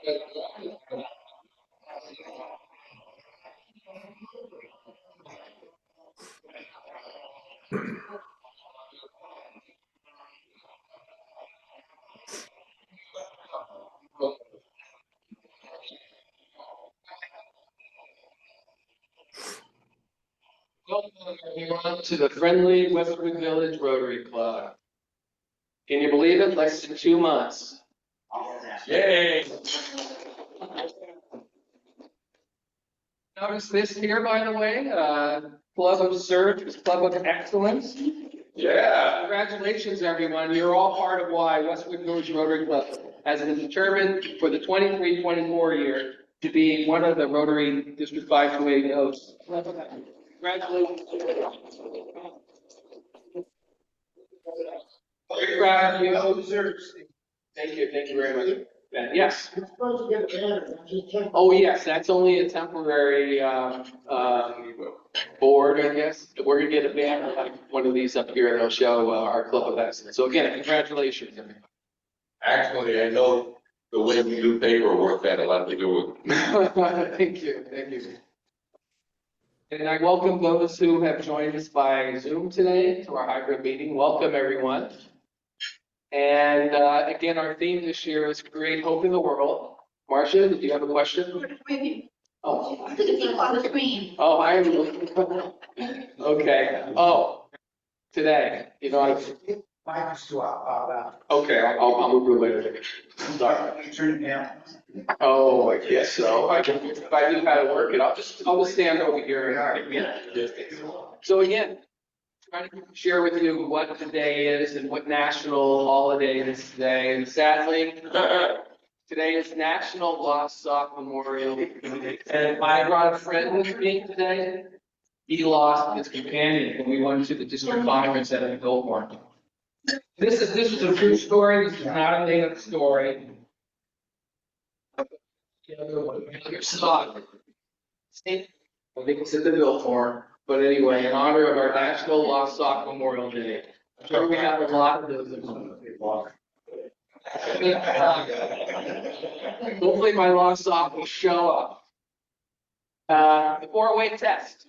Welcome everyone to the Friendly Westwood Village Rotary Club. Can you believe it? Less than 2 months. Yay! Notice this here, by the way, Club of Surge, Club of Excellence. Yeah. Congratulations, everyone. You're all part of why Westwood Village Rotary Club has been determined for the 23-24 year to be one of the Rotary District 528 hosts. Congratulations. Very proud of you. Thank you very much. Yes. Oh, yes, that's only a temporary board, I guess. We're gonna get a banner like one of these up here that'll show our Club of Excellence. So again, congratulations. Actually, I know the way we do paperwork had a lot to do with it. Thank you. And I welcome those who have joined us by Zoom today to our hybrid meeting. Welcome, everyone. And again, our theme this year is Create Hope in the World. Marcia, did you have a question? Oh. On the screen. Oh, I am. Okay. Oh, today, okay, I'll move it later. Sorry. Oh, I guess so. If I knew how to work it, I'll just stand over here. So again, trying to share with you what today is and what national holiday it is today. And sadly, today is National Lost Sock Memorial. And I brought a friend with me today. He lost his companion when we went to the district conference at Billboard. This is a true story. This is not a made-up story. Your sock. I think it's at the Billboard. But anyway, in honor of our National Lost Sock Memorial Day, I'm sure we have a lot of those. Hopefully my lost sock will show up. The 4-way test.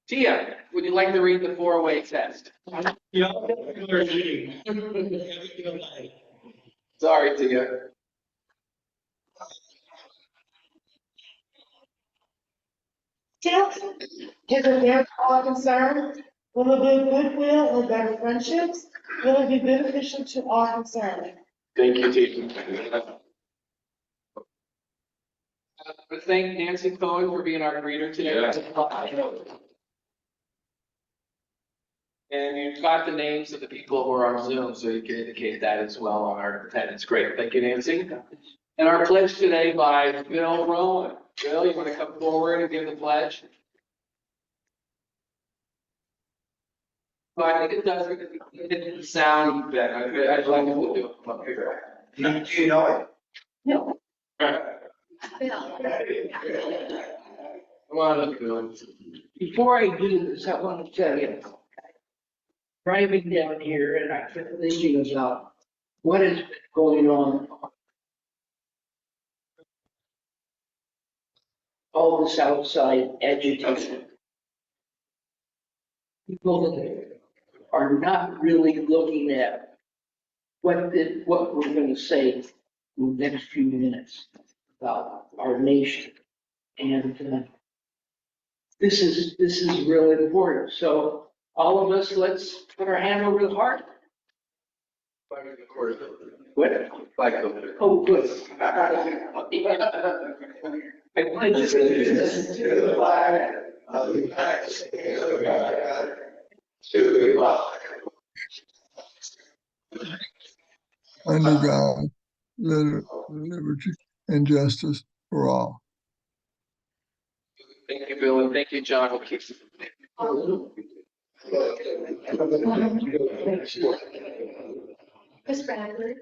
Tia, would you like to read the 4-way test? Sorry, Tia. Has it been all concerned? Will it build goodwill or better friendships? Will it be beneficial to all concerned? Thank you, Tia. I thank Nancy Cohen for being our greeter today. Yeah. And you've got the names of the people who are on Zoom, so you can indicate that as well on our attendance. Great. Thank you, Nancy. And our pledge today by Bill Rowan. Bill, you want to come forward and give the pledge? Well, I think it does because it didn't sound better. I'd like to do it up here. Do you know it? No. Come on up, Bill. Before I do this, I want to tell you, driving down here and I kept thinking about what has been going on. All this outside agitation. People are not really looking at what we're going to say in the next few minutes about our nation. And this is really important. So all of us, let's put our hand over the heart. What? Oh, good. I pledge allegiance to the flag of the United States of America, to the republic under God, liberty and justice for all. Thank you, Bill, and thank you, John. We'll keep Chris Bradford.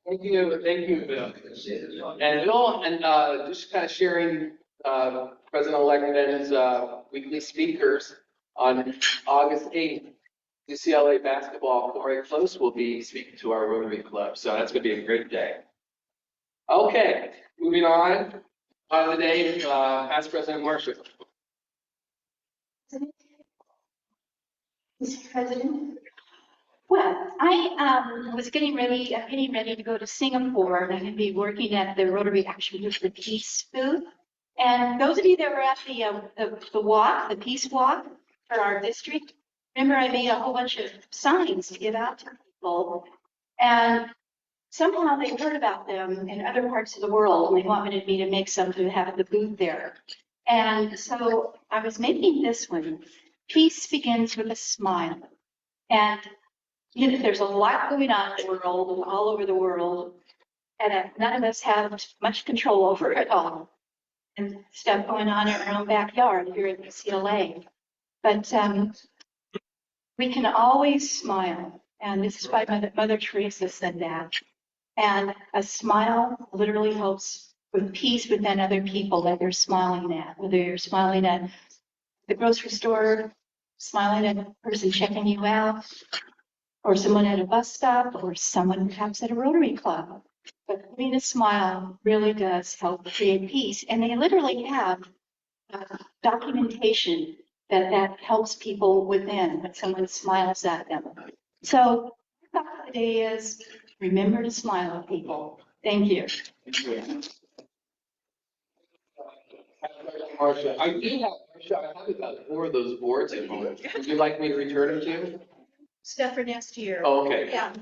Thank you, Bill. And Bill, and just kind of sharing President-elect Ben's weekly speakers on August 8th. UCLA basketball, Corey Close will be speaking to our Rotary Club, so that's going to be a great day. Okay, moving on. On the day, past President Marshall. Mr. President, well, I was getting ready, I'm getting ready to go to Singapore, and I'm going to be working at the Rotary Action Group, the Peace booth. And those of you that were at the walk, the Peace Walk for our district, remember I made a whole bunch of signs to give out to people. And somehow they heard about them in other parts of the world, and they wanted me to make some to have at the booth there. And so I was making this one. Peace begins with a smile. And you know, there's a lot going on in the world, all over the world, and none of us have much control over it all. And stuff going on in our own backyard here in UCLA. But we can always smile. And this is why Mother Teresa said that. And a smile literally helps with peace within other people that you're smiling at, whether you're smiling at the grocery store, smiling at a person checking you out, or someone at a bus stop, or someone perhaps at a Rotary Club. But having a smile really does help create peace. And they literally have documentation that helps people within when someone smiles at them. So the thought of the day is remember to smile at people. Thank you. Marcia, I do have, Marcia, I have about 4 of those boards at home. Would you like me to return them to you? Stuff for next year. Oh, okay. Yeah,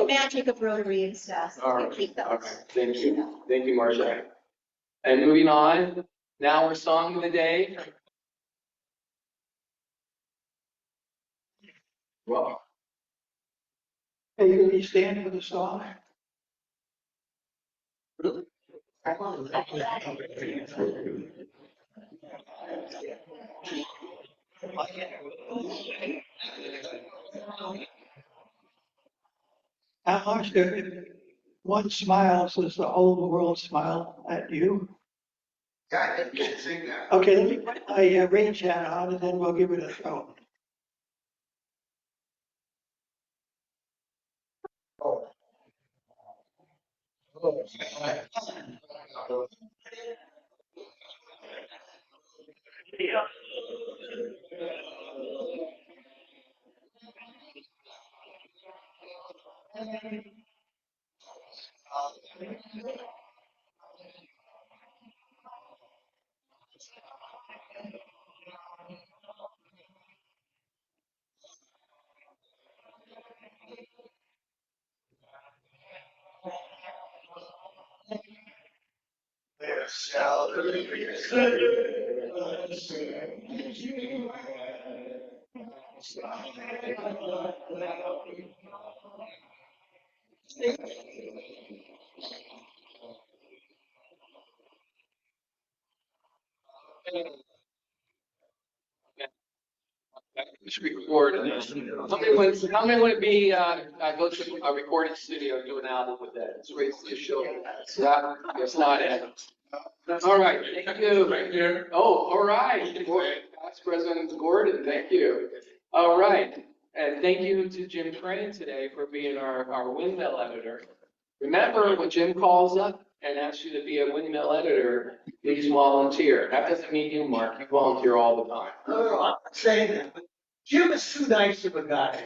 magic of Rotary and stuff. All right. Keep those. All right. Thank you. Thank you, Marcia. And moving on, now our song of the day. Well, Are you going to be standing for the song? How much if one smile says the whole world smile at you? Yeah, you can sing that. Okay, let me put my rain hat on and then we'll give it a go. we should record. How many would it be, go to a recording studio and do an album with that? It's great to show. It's not it. All right, thank you. Right here. Oh, all right. Past President Gordon, thank you. All right. And thank you to Jim Crane today for being our windmill editor. Remember, when Jim calls up and asks you to be a windmill editor, please volunteer. That doesn't mean you, Mark. You volunteer all the time. No, I'm not saying that, but Jim is too nice of a guy.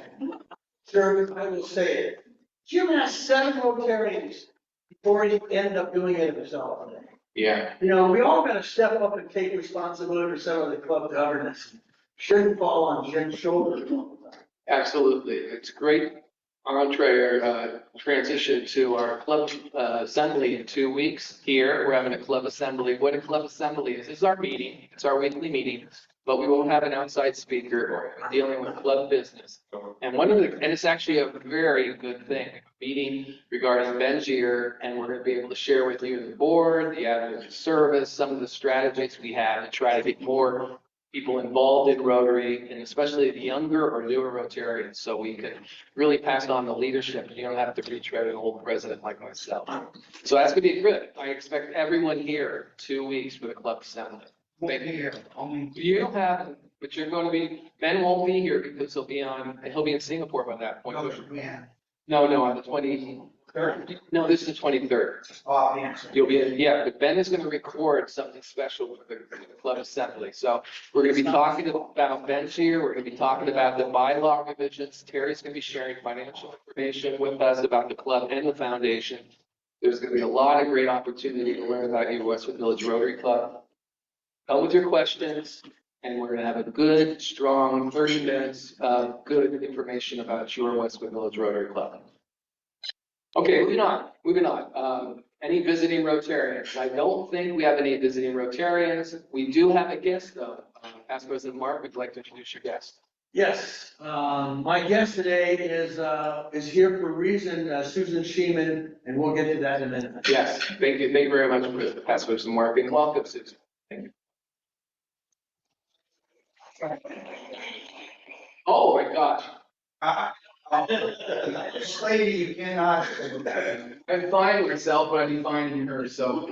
Sir, I will say it. Jim has 7 Rotarians before he ended up doing it himself. Yeah. You know, we all gotta step up and take responsibility for some of the club governance. Shouldn't fall on Jim's shoulders. Absolutely. It's a great entree or transition to our club assembly in 2 weeks here. We're having a club assembly. What a club assembly is our meeting. It's our weekly meeting, but we will have an outside speaker dealing with club business. And it's actually a very good thing, meeting regarding Benjier, and we're going to be able to share with you the board, the advocate service, some of the strategies we have to try to get more people involved in Rotary, and especially the younger or newer Rotarians, so we can really pass on the leadership. You don't have to retread an old president like myself. So that's going to be good. I expect everyone here 2 weeks for the club assembly. You have, but you're going to be, Ben won't be here because he'll be in Singapore by that point. No, on the No, this is the 23rd. Oh, answer. You'll be, yeah, but Ben is gonna record something special for the club assembly. So we're gonna be talking about Ben's here, we're gonna be talking about the bylaw revisions. Terry's gonna be sharing financial information with us about the club and the foundation. There's gonna be a lot of great opportunity to learn about your Westwood Village Rotary Club. Come with your questions, and we're gonna have a good, strong 30 minutes of good information about your Westwood Village Rotary Club. Okay, moving on. Any visiting Rotarians? I don't think we have any visiting Rotarians. We do have a guest though. Past President Mark, would you like to introduce your guest? Yes, my guest today is here for a reason, Susan Sheeman, and we'll get to that in a minute. Yes, thank you very much, Past President Mark, and welcome, Susan. Thank you. Oh my gosh. This lady, you cannot. I'm fine myself, but I'm finding her, so.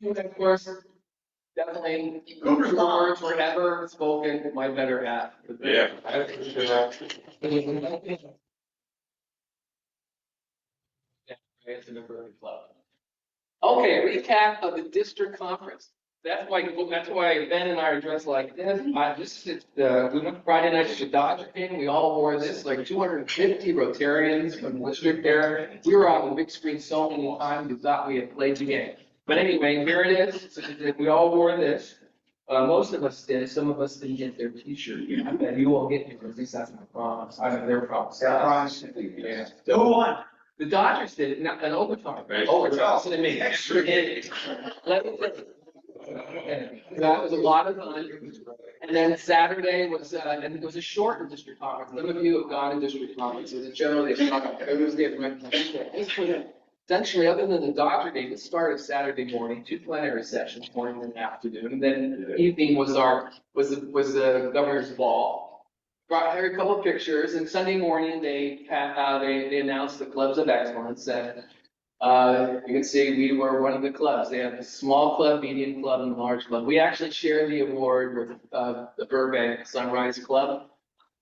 Of course, definitely, the words were ever spoken, my better half. Yeah. It's a member of the club. Okay, recap of the district conference. That's why Ben and I are dressed like this. We went Friday night to the Dodger game. We all wore this, like 250 Rotarians from the district there. We were on the big screen so many times, we thought we had played the game. But anyway, here it is. We all wore this. Most of us did. Some of us didn't get their T-shirt. I bet you all get yours. At least that's my promise. I have their promise. Yeah. Who won? The Dodgers did it, not an overtime. Right. Overtime. Listen to me. Let me tell you. That was a lot of fun. And then Saturday was, and it was a shortened district conference. Some of you have gone to district conferences, and generally it's not Thursday and Wednesday. Essentially, other than the Dodger game, it started Saturday morning, 2 plenary sessions, morning and afternoon, and then evening was the governor's ball. Brought here a couple of pictures, and Sunday morning they announced the clubs of excellence, and you can see we were one of the clubs. They have a small club, medium club, and a large club. We actually shared the award with the Burbank Sunrise Club,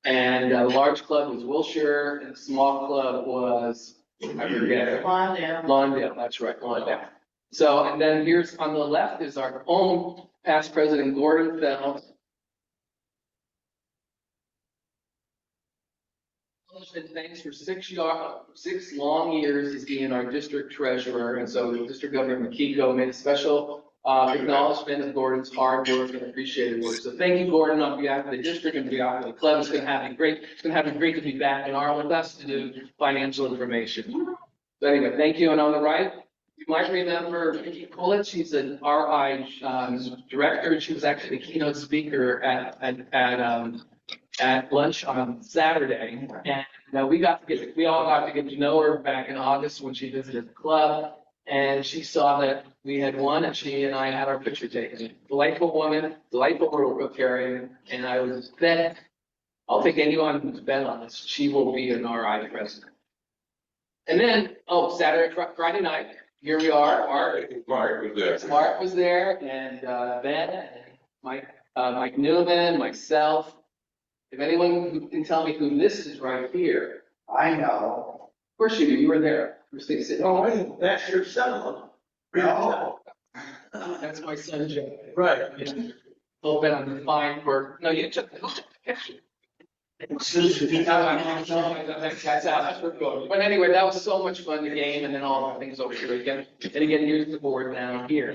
and the large club was Wilshire, and the small club was, I forget. Lawndale, that's right, Lawndale. So, and then here's on the left is our own past president, Gordon Fell. And thanks for 6 long years as being our district treasurer. And so District Governor Makiko made a special acknowledgement of Gordon's hard work and appreciated work. So thank you, Gordon, on behalf of the district and behalf of the club. It's going to have great to be back in Arlen with us to do financial information. So anyway, thank you. And on the right, you might remember Vicki Pullett. She's an RI director, and she was actually the keynote speaker at lunch on Saturday, and we all got to get to know her back in August when she visited the club, and she saw that we had won, and she and I had our picture taken. Delightful woman, delightful Rotarian, and I was bet, I'll take anyone who's bet on this, she will be an RI president. And then, Friday night, here we are, Mark was there, and Ben, and Mike Newman, myself. If anyone can tell me who this is right here. I know. Of course you do, you were there. Oh, that's your son. No. That's my son, Joe. Right. Little bit on the fine for, no, you took the picture. But anyway, that was so much fun, the game, and then all the things over here again. And again, here's the board down here.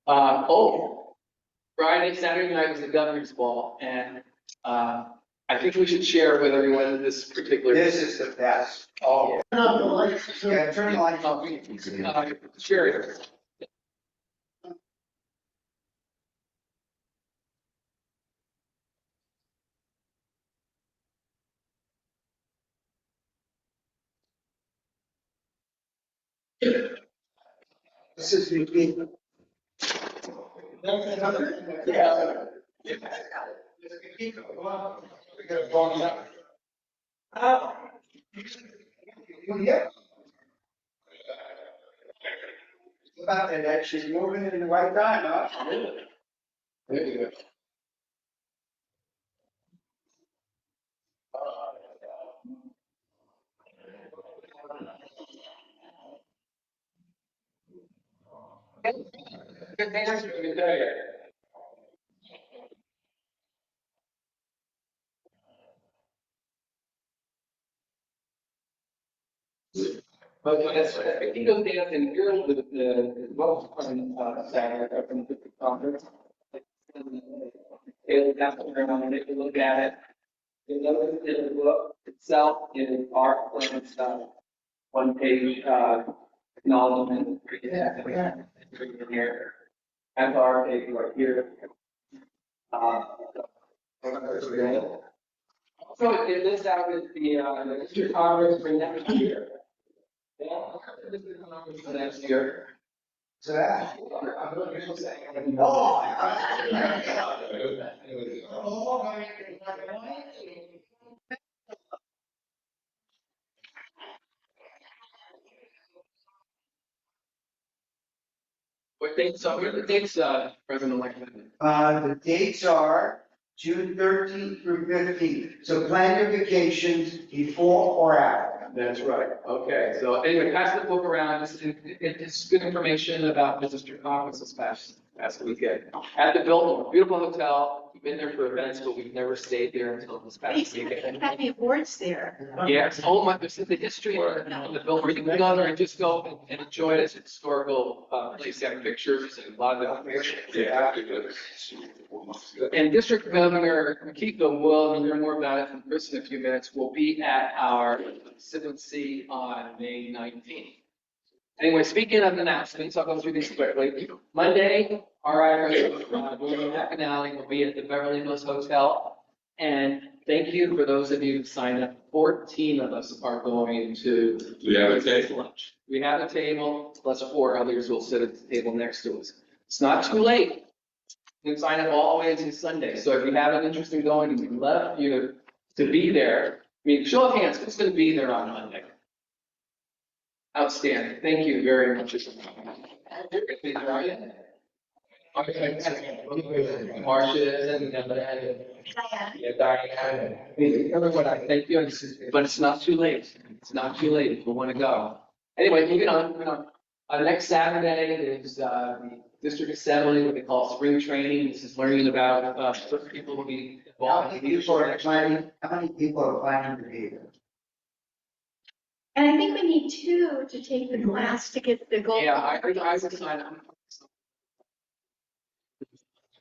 Saturday night was the governor's ball, and I think we should share with everyone this particular. This is the best. Oh. Turn on the lights. Yeah, turn the lights off. Share it. This is unique. Yeah. Yeah. About it, actually moving in the right time, huh? There you go. Good answer, I can tell you. But I think those dancing girls, the most fun, Saturday, from the conference. They'll dance around, they can look at it. You notice that the book itself is art and stuff. One page, acknowledgement. Yeah. Here. That's our page right here. So it lists out with the district conference for next year. Yeah, district conference for next year. So that. What dates, what are the dates, President-elect? The dates are June 13th through 15th. So plan your vacations before or after. That's right, okay, so anyway, pass the book around, it's good information about the district conference this past weekend. At the Biltmore, beautiful hotel, we've been there for events, but we've never stayed there until this past weekend. Had the awards there. Yes, oh my, there's the history of the Biltmore, you can go there and just go and enjoy it as a historical, place, have pictures and a lot of information. Yeah. And District Governor Keith will, and you'll hear more about it from Chris in a few minutes, will be at our C on May 19th. Anyway, speaking of announcements, I'll go through these quickly. Monday, our William McAnally will be at the Beverly Hills Hotel. And thank you for those of you who signed up. 14 of us are going to Do you have a table? lunch. We have a table, plus 4 others will sit at the table next to us. It's not too late. You can sign up all the way until Sunday. So if you have an interest in going, we'd love you to be there. I mean, show of hands, who's going to be there on Monday? Outstanding. Thank you very much. Marcia and Diane. Everyone, I thank you. But it's not too late. It's not too late if you want to go. Anyway, moving on. Next Saturday is the district assembly, what they call spring training. This is learning about certain people will be How involved in many people are leadership. planning to be there? And I think we need 2 to take the class to get the gold. Yeah, I would sign up.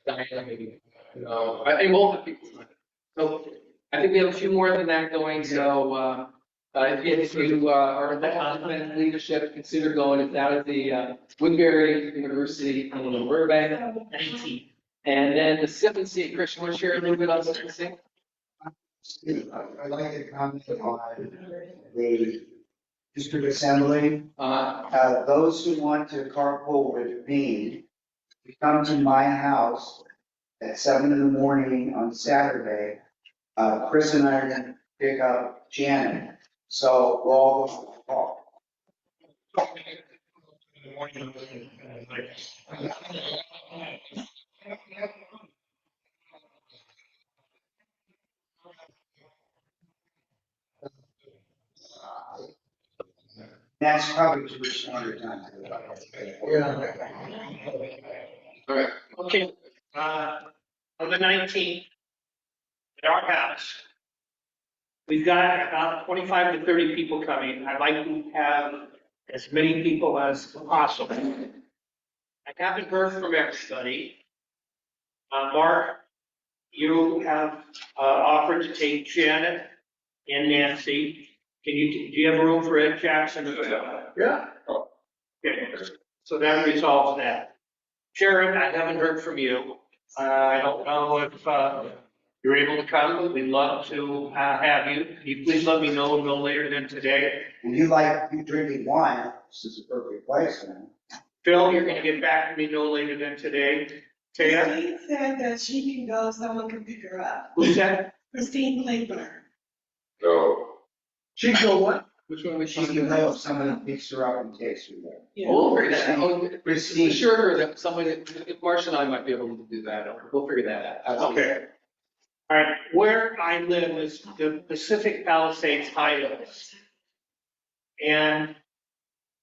Diana, maybe. I think all the people. So I think we have a few more than that going, so, if you are involved in leadership, consider going. It's out at the Woodbury University in Burbank. And then the C, Christian, want to share a little bit on C? I'd like to comment on the district assembly. Those who want to carpool with me, come to my house at 7 in the morning on Saturday. Chris and I are going to pick up Janet. So we'll all go. That's probably too much longer time. All right. Okay, on the 19th, at our house, we've got about 25 to 30 people coming. I'd like to have as many people as possible. I haven't heard from everybody. Mark, you have offered to take Janet and Nancy. Do you have room for Ed Jackson as well? Yeah. Okay, so that resolves that. Sharon, I haven't heard from you. I don't know if you're able to come. We'd love to have you. Can you please let me know no later than today? And you drinking wine, this is a perfect place, man. Phil, you're gonna get back to me no later than today. Taya, Christine said that she can go, someone can pick her up. who's that? Christine Claiborne. No. She go what? Which one was She can go if someone picks her up and takes her there. We'll figure that out. Christine. I'm sure that somebody, if Marcia and I might be able to do that, we'll figure that out. Okay. All right, where I live is the Pacific Palisades Highlands. And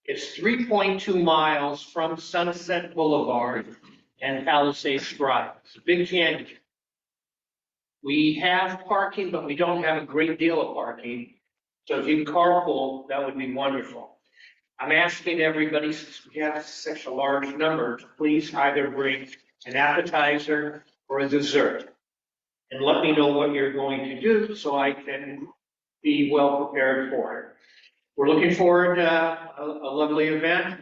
It's 3.2 miles from Sunset Boulevard and Palisades Drive. It's a big canyon. We have parking, but we don't have a great deal of parking. So if you carpool, that would be wonderful. I'm asking everybody, since we have such a large number, to please either bring an appetizer or a dessert. And let me know what you're going to do so I can be well prepared for it. We're looking forward to a lovely event.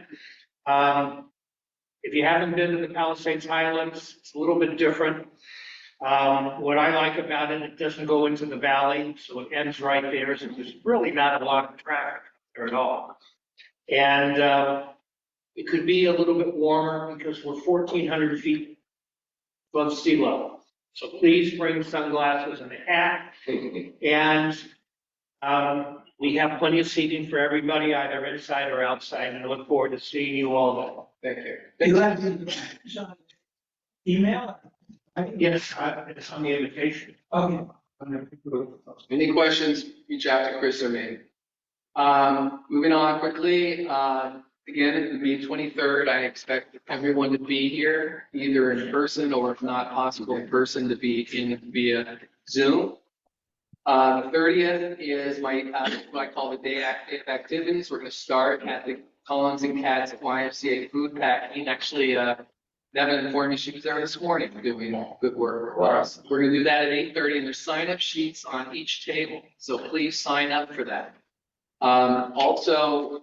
If you haven't been to the Palisades Highlands, it's a little bit different. What I like about it, it doesn't go into the valley, so it ends right there. So there's really not a lot of traffic there at all. And it could be a little bit warmer because we're 1,400 feet above sea level. So please bring sunglasses and a hat. And we have plenty of seating for everybody, either inside or outside, and I look forward to seeing you all Thank you. there. You have email? Yes, it's on the invitation. Okay. Any questions, reach out to Chris or me. Moving on quickly, again, May 23rd, I expect everyone to be here, either in person or if not possible in person, to be in via Zoom. The 30th is my, what I call the day of activities. We're going to start at the Collins and Katz YMCA food packing. Actually, Devin informed me she was there this morning doing good work for us. We're going to do that at 8:30, and there's sign-up sheets on each table, so please sign up for that. Also,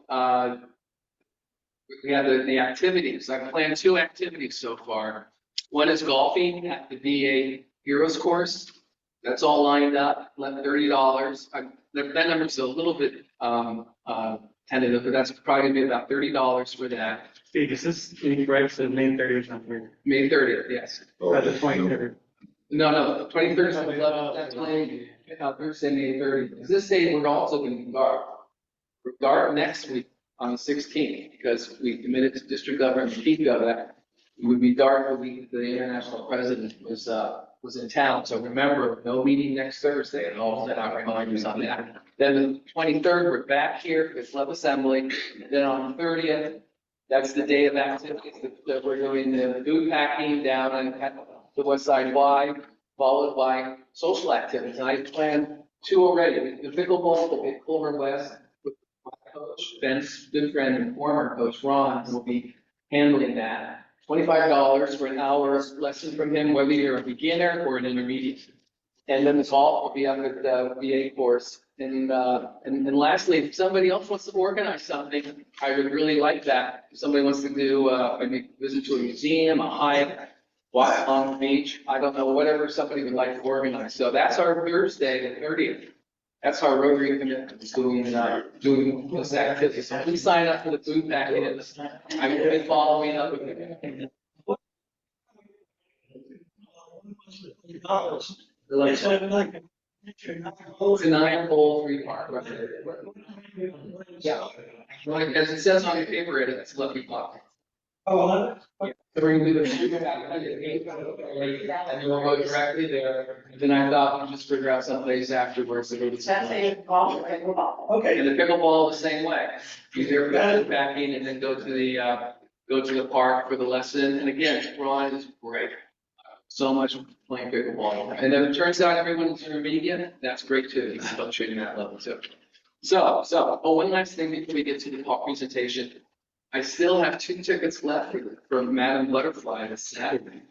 we have the activities. I've planned 2 activities so far. One is golfing at the VA Heroes course. That's all lined up, $30. That number's a little bit tentative, but that's probably gonna be about $30 for that. Steve, is this incorrect? So May 30th or something? May 30th, yes. Or the 23rd? No, the 23rd is the 11th, that's May, Thursday, May 30th. This day, we're also gonna be dark. We're dark next week on the 16th, because we committed to district government keep of that. It would be dark the week the international president was in town, so remember, no meeting next Thursday, and all set out reminders on that. Then the 23rd, we're back here for the club assembly. Then on the 30th, that's the day of activities that we're doing the food packing down on the West Side Y, followed by social activities. And I planned 2 already. The pickleball at Culver West with my coach, Ben's good friend and former coach Ron, will be handling that. $25 for an hour lesson from him, whether you're a beginner or an intermediate. And then the golf will be up at the VA course. And lastly, if somebody else wants to organize something, I would really like that. If somebody wants to do maybe visit to a museum, a hike, walk along the beach, I don't know, whatever somebody would like to organize. So that's our Thursday, the 30th. That's our Rotary commitment, doing this activity. So please sign up for the food packing. I'm going to be following up with you. It's a 9-hole 3-part. Yeah. As it says on the paper, it's 11 o'clock. Oh, So we're gonna do the food packing at 8, and then we'll go directly there. And then I thought we'd just figure out some place afterwards to go to. That's a golf, pickleball. okay. And the pickleball the same way. Be there for the food packing and then go to the park for the lesson. And again, Ron is great. So much playing pickleball. And then it turns out everyone's intermediate. That's great too. You can start shooting that level too. So, one last thing before we get to the talk presentation. I still have 2 tickets left for Madame Butterfly this Saturday.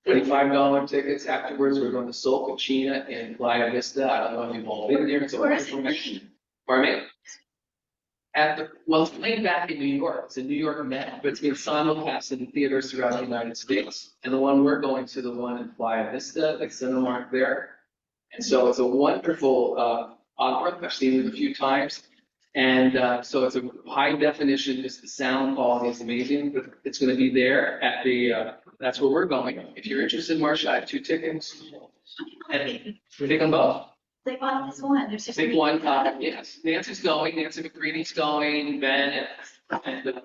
$25 tickets. Afterwards, we're going to Sol Cucina in Playa Vista. I don't know if you've all been there. It's a wonderful mission. Pardon me? It's playing back in New York. It's a New York Met, but it's being simulcast in theaters throughout the United States. And the one we're going to, the one in Playa Vista, the cinema aren't there. And so it's a wonderful opera. I've seen it a few times. And so it's a high definition, just the sound quality is amazing, but it's going to be there at that's where we're going. If you're interested, Marcia, I have 2 tickets. And pick them both. They bought this one, there's just. Pick one, yes. Nancy's going, Nancy McCready's going, Ben and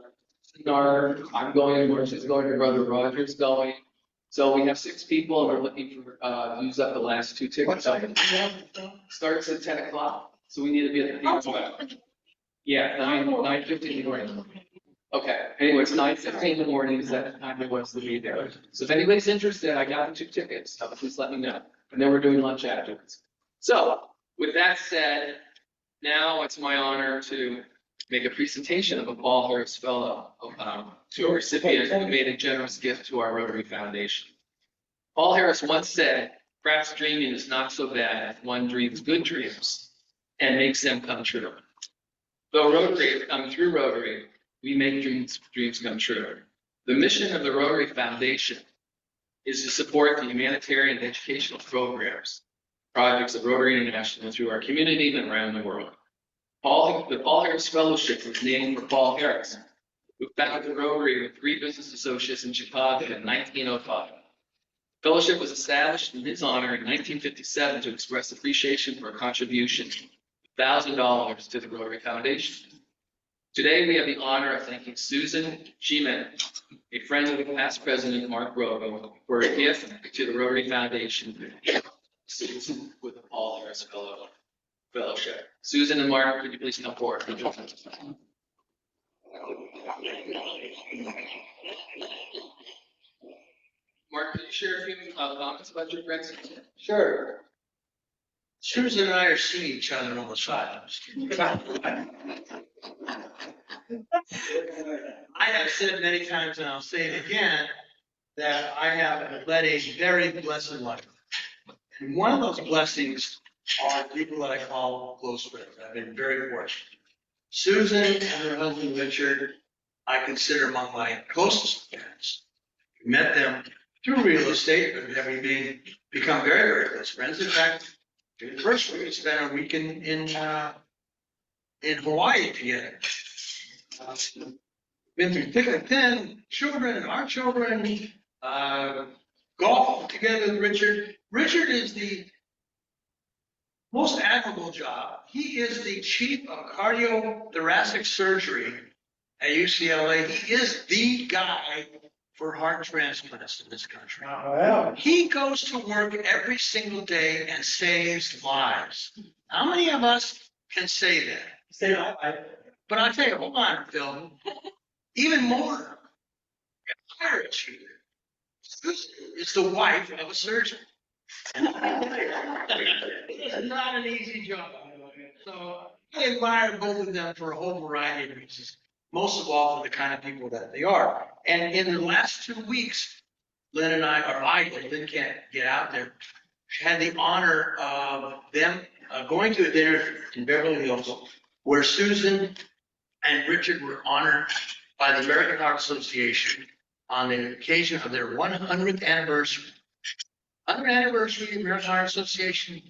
I'm going, Marcia's going, her brother Roger's going. So we have 6 people and we're looking for, to use up the last 2 tickets. Starts at 10 o'clock, so we need to be at the theater. Yeah, 9:50 in the morning. Okay, anyway, it's 9:15 in the morning, is that the time it was to be there. So if anybody's interested, I got 2 tickets, so please let me know. And then we're doing lunch afterwards. So, with that said, now it's my honor to make a presentation of a Paul Harris Fellow to a recipient who made a generous gift to our Rotary Foundation. Paul Harris once said, perhaps dreaming is not so bad if one dreams good dreams and makes them come true. Though Rotary, through Rotary, we make dreams come true. The mission of the Rotary Foundation is to support the humanitarian and educational programs, projects of Rotary International through our community and around the world. The Paul Harris Fellowship was named for Paul Harris, who founded Rotary with 3 business associates in Chicago in 1905. Fellowship was established in his honor in 1957 to express appreciation for a contribution of $1,000 to the Rotary Foundation. Today, we have the honor of thanking Susan Sheeman, a friend of the past president, Mark Rogo, for a gift to the Rotary Foundation, Susan with the Paul Harris Fellowship. Susan and Mark, could you please come forward? Mark, could you share a few comments about your friends? Sure. Susan and I are seeing each other all the time. I have said many times, and I'll say it again, that I have led a very blessed life. And one of those blessings are people that I call close friends. I've been very fortunate. Susan and her husband Richard, I consider among my closest friends. Met them through real estate, but having become very, very close friends. In fact, the first week we spent a week in Hawaii together. Been through thick and thin, children and our children, golf together with Richard. Richard is the most admirable job. He is the chief of cardiothoracic surgery at UCLA. He is the guy for heart transplants in this country. Wow. He goes to work every single day and saves lives. How many of us can say that? Say that. But I'll tell you, hold on, Phil. Even more, Irish is the wife of a surgeon. It's not an easy job. So I admire both of them for a whole variety of reasons. Most of all, for the kind of people that they are. And in the last 2 weeks, Lynn and Lynn can't get out there, had the honor of them going to a dinner in Beverly Hills where Susan and Richard were honored by the American Heart Association on the occasion of their 100th anniversary. 100th anniversary of the American Heart Association,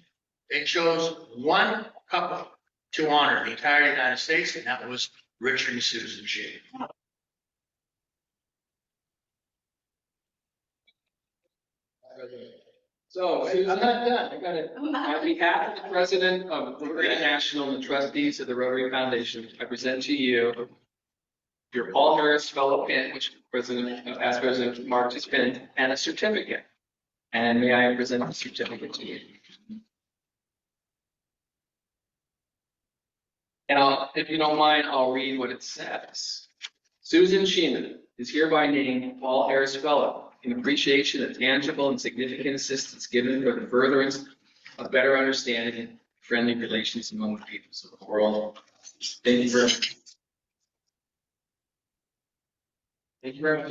they chose one couple to honor the entire United States, and that was Richard and Susan Shea. So, Susan, I'm not done. I got it. On behalf of the president of Rotary International and the trustees of the Rotary Foundation, I present to you your Paul Harris Fellow pin, which past President Mark has pinned, and a certificate. And may I present the certificate to you? And if you don't mind, I'll read what it says. Susan Sheeman is hereby named Paul Harris Fellow in appreciation of tangible and significant assistance given for the furtherance of better understanding and friendly relations among the peoples of the world. Thank you very much. Thank you very much.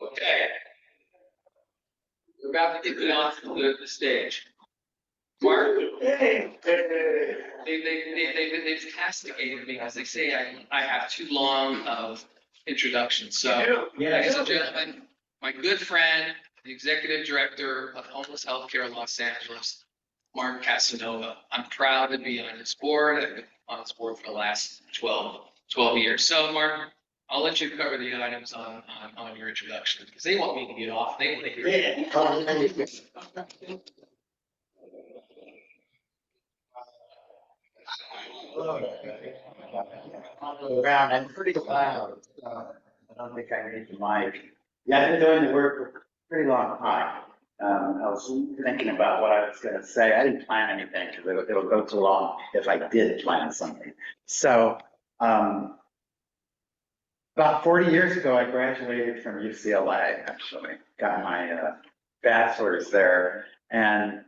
Okay. We're about to get you off the stage. Mark, they've castigated me because they say I have too long of introductions. So, ladies and gentlemen, my good friend, the executive director of Homeless Healthcare Los Angeles, Mark Casanova. I'm proud to be on his board. I've been on his board for the last 12 years. So, Mark, I'll let you cover the items on your introduction because they want me to get off. They want to hear. Around, I'm pretty loud, so I don't think I need the mic. Yeah, I've been doing the work for a pretty long time. I was thinking about what I was gonna say. I didn't plan anything because it'll go too long if I did plan something. So, about 40 years ago, I graduated from UCLA, actually, got my bachelor's there. And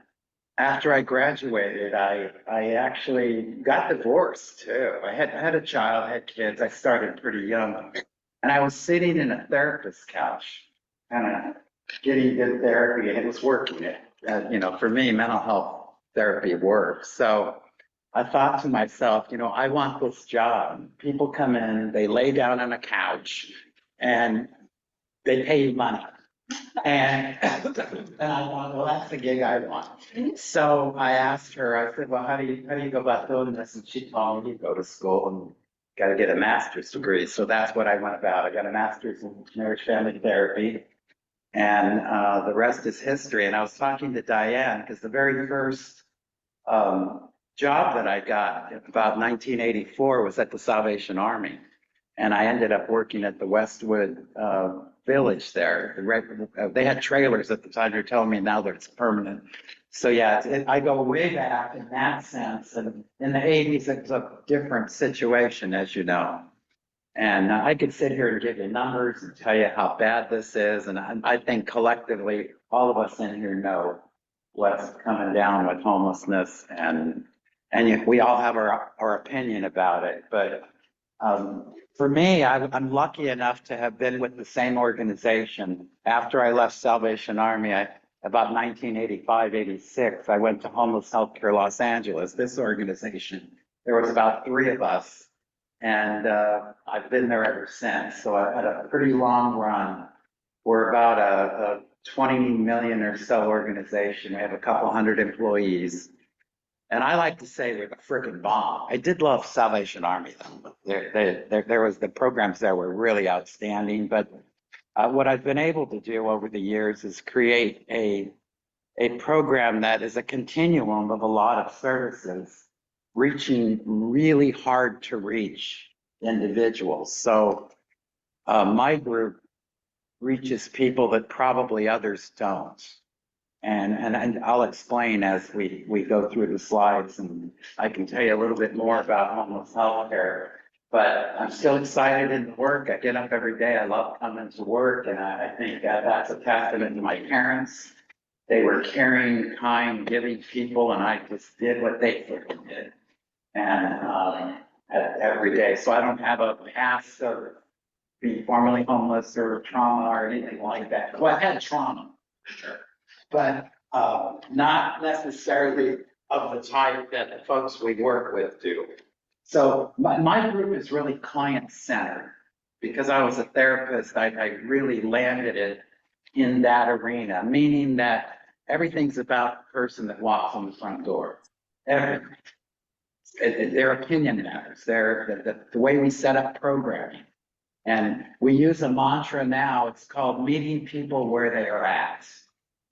after I graduated, I actually got divorced too. I had a child, had kids. I started pretty young. And I was sitting in a therapist's couch, kind of getting good therapy, and it was working. For me, mental health therapy works. So I thought to myself, I want this job. People come in, they lay down on a couch, and they pay you money. And I thought, well, that's the gig I want. So I asked her, I said, well, how do you go about doing this? And she told me, you go to school and got to get a master's degree. So that's what I went about. I got a master's in marriage family therapy, and the rest is history. And I was talking to Diane because the very first job that I got about 1984 was at the Salvation Army. And I ended up working at the Westwood Village there. They had trailers at the time. You're telling me now that it's permanent. So yeah, I go way back in that sense. And in the 80s, it was a different situation, as you know. And I could sit here and give you numbers and tell you how bad this is. And I think collectively, all of us in here know what's coming down with homelessness. And we all have our opinion about it. But for me, I'm lucky enough to have been with the same organization. After I left Salvation Army, about 1985, 86, I went to Homeless Healthcare Los Angeles, this organization. There was about 3 of us, and I've been there ever since. So I had a pretty long run. We're about a 20 million or so organization. We have a couple hundred employees. And I like to say we're the frickin' bomb. I did love Salvation Army though. The programs there were really outstanding. But what I've been able to do over the years is create a program that is a continuum of a lot of services, reaching really hard to reach individuals. So my group reaches people that probably others don't. And I'll explain as we go through the slides, and I can tell you a little bit more about homeless healthcare. But I'm still excited in the work. I get up every day. I love coming to work, and I think that's a testament to my parents. They were caring, kind, giving people, and I just did what they freaking did. And every day. So I don't have a past of being formerly homeless or trauma or anything like that. Well, I've had trauma, sure, but not necessarily of the type that the folks we work with do. So my group is really client-centered. Because I was a therapist, I really landed it in that arena, meaning that everything's about the person that walks on the front door. Everything. Their opinion matters. The way we set up programming. And we use a mantra now, it's called meeting people where they are at.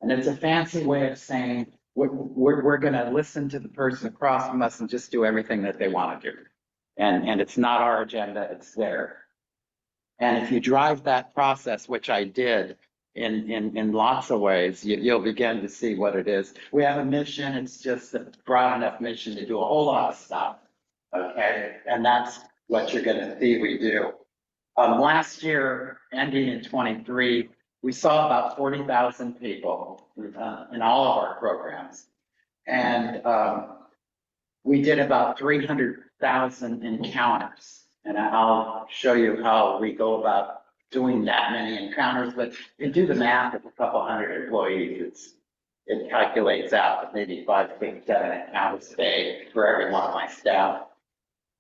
And it's a fancy way of saying, we're gonna listen to the person across from us and just do everything that they wanna do. And it's not our agenda, it's theirs. And if you drive that process, which I did in lots of ways, you'll begin to see what it is. We have a mission, it's just a broad enough mission to do a whole lot of stuff, okay? And that's what you're gonna see we do. Last year, ending in 23, we saw about 40,000 people in all of our programs. And we did about 300,000 encounters. And I'll show you how we go about doing that many encounters. But you do the math of a couple hundred employees, it calculates out maybe 5, 6, 7 encounters a day for every one of my staff.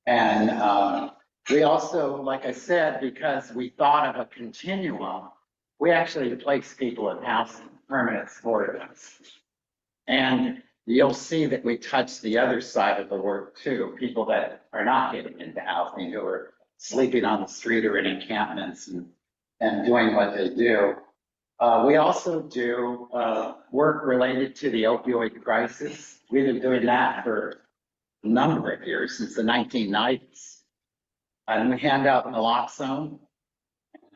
And we also, like I said, because we thought of a continuum, we actually place people in housing, permanent supports. And you'll see that we touch the other side of the work too, people that are not getting into housing, who are sleeping on the street or in encampments and doing what they do. We also do work related to the opioid crisis. We've been doing that for number of years, since the 1990s. And we hand out naloxone.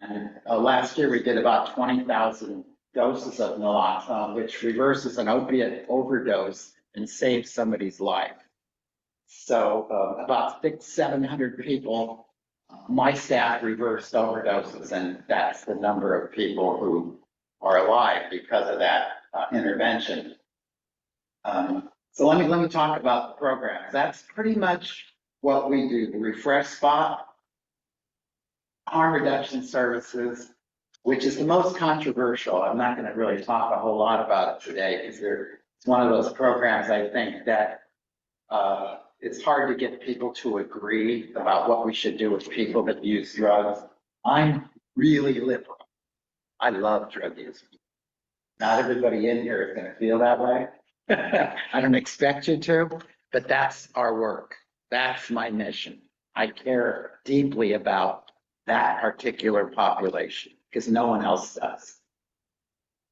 And last year we did about 20,000 doses of naloxone, which reverses an opiate overdose and saves somebody's life. So about 700 people, my staff reversed overdoses, and that's the number of people who are alive because of that intervention. So let me talk about the programs. That's pretty much what we do. The refresh spot, harm reduction services, which is the most controversial. I'm not going to really talk a whole lot about it today because it's one of those programs I think that it's hard to get people to agree about what we should do with people that use drugs. I'm really liberal. I love drug use. Not everybody in here is going to feel that way. I don't expect you to, but that's our work. That's my mission. I care deeply about that particular population because no one else does.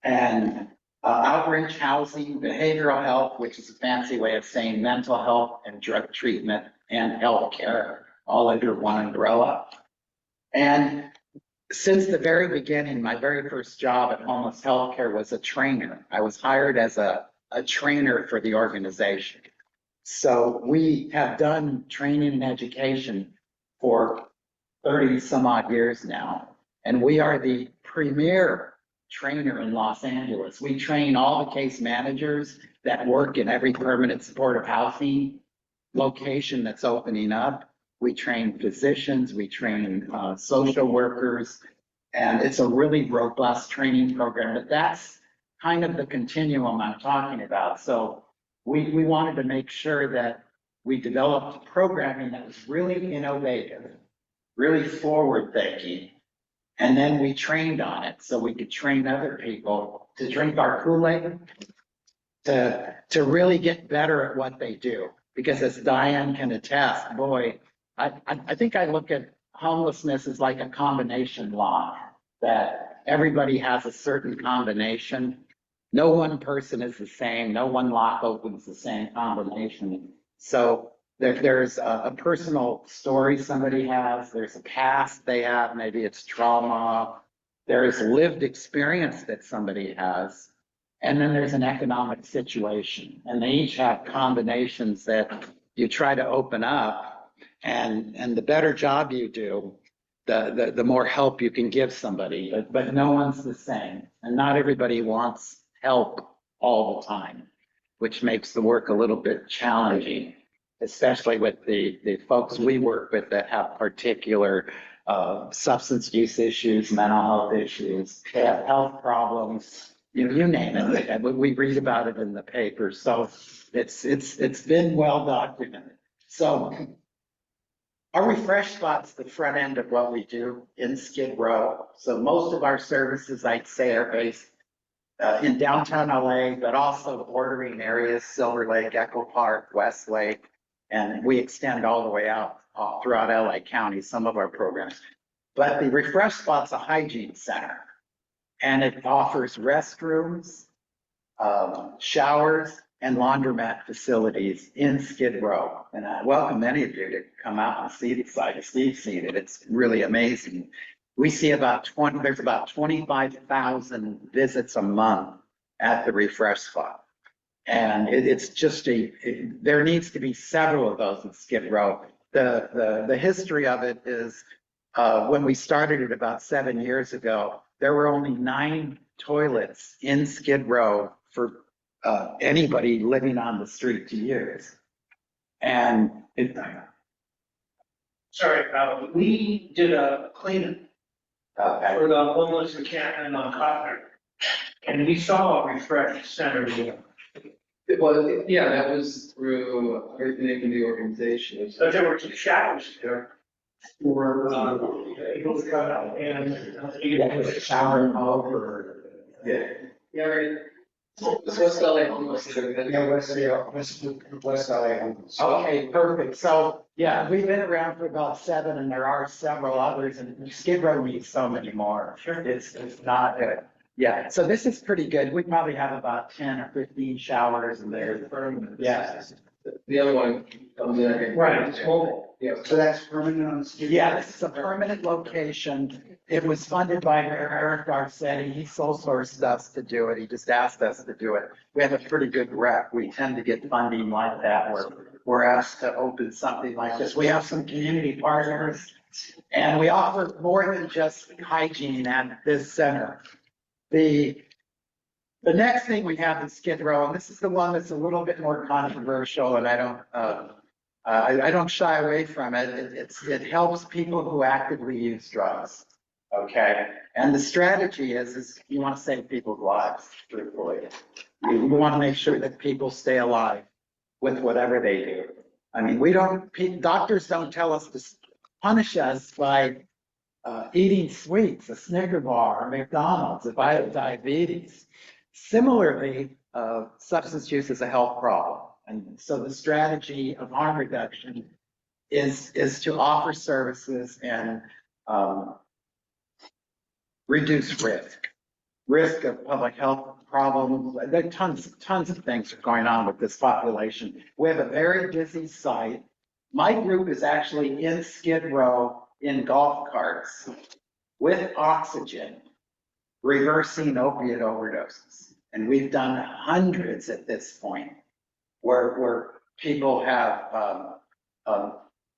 And outreach, housing, behavioral health, which is a fancy way of saying mental health and drug treatment and healthcare, all under one umbrella. And since the very beginning, my very first job at Homeless Healthcare was a trainer. I was hired as a trainer for the organization. So we have done training and education for 30 some odd years now. And we are the premier trainer in Los Angeles. We train all the case managers that work in every permanent supportive housing location that's opening up. We train physicians, we train social workers, and it's a really robust training program. But that's kind of the continuum I'm talking about. So we wanted to make sure that we developed programming that was really innovative, really forward thinking. And then we trained on it so we could train other people to drink our Kool-Aid, to really get better at what they do. Because as Diane can attest, boy, I think I look at homelessness as like a combination lock, that everybody has a certain combination. No one person is the same. No one lock opens the same combination. So there's a personal story somebody has. There's a past they have. Maybe it's trauma. There's lived experience that somebody has. And then there's an economic situation. And they each have combinations that you try to open up. And the better job you do, the more help you can give somebody. But no one's the same. And not everybody wants help all the time, which makes the work a little bit challenging, especially with the folks we work with that have particular substance use issues, mental health issues, they have health problems, you name it. We read about it in the paper. So it's been well documented. So our refresh spot's the front end of what we do in Skid Row. So most of our services, I'd say, are based in downtown LA, but also bordering areas, Silver Lake, Echo Park, Westlake, and we extend all the way out throughout LA County, some of our programs. But the refresh spot's a hygiene center, and it offers restrooms, showers, and laundromat facilities in Skid Row. And I welcome any of you to come out and see the site. Steve's seen it. It's really amazing. We see there's about 25,000 visits a month at the refresh spot. And it's just there needs to be several of those in Skid Row. The history of it is when we started it about 7 years ago, there were only 9 toilets in Skid Row for anybody living on the street to use. And we did a cleanup for the homeless encampment on Cotner. And we saw a refresh center there. Well, yeah, that was through everything in the organization. So there were some showers there for people to come out and shower over. Yeah, right. This was LA homeless. Yeah, West LA. Okay, perfect. So, yeah, we've been around for about 7, and there are several others, and Skid Row needs so many more. Sure. It's not good. Yeah, so this is pretty good. We probably have about 10 or 15 showers in there. Yeah. The other one comes in, I think. Right, it's mobile. Yeah. So that's permanent on the schedule? Yeah, this is a permanent location. It was funded by Eric Garcetti. He sole sourced us to do it. He just asked us to do it. We have a pretty good rep. We tend to get funding like that where we're asked to open something like this. We have some community partners and we offer more than just hygiene at this center. The next thing we have is Skid Row, and this is the one that's a little bit more controversial, and I don't shy away from it. It helps people who actively use drugs. Okay, and the strategy is you want to save people's lives, truthfully. You want to make sure that people stay alive with whatever they do. I mean, doctors don't tell us to punish us by eating sweets, a Snicker bar, or McDonald's, if I have diabetes. Similarly, substance use is a health problem. And so the strategy of harm reduction is to offer services and reduce risk of public health problems. There are tons of things are going on with this population. We have a very busy site. My group is actually in Skid Row in golf carts with oxygen, reversing opiate overdoses. And we've done hundreds at this point where people have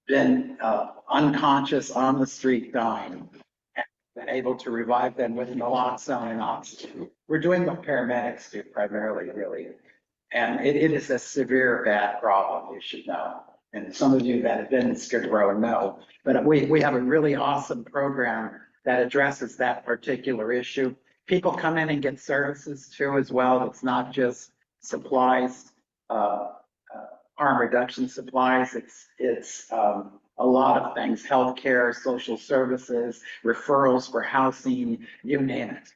been unconscious on the street dying and been able to revive them with naloxone and oxygen. We're doing what paramedics do primarily, really. And it is a severe bad problem, you should know. And some of you that have been in Skid Row know, but we have a really awesome program that addresses that particular issue. People come in and get services too as well. It's not just supplies, harm reduction supplies. It's a lot of things, healthcare, social services, referrals for housing, you name it.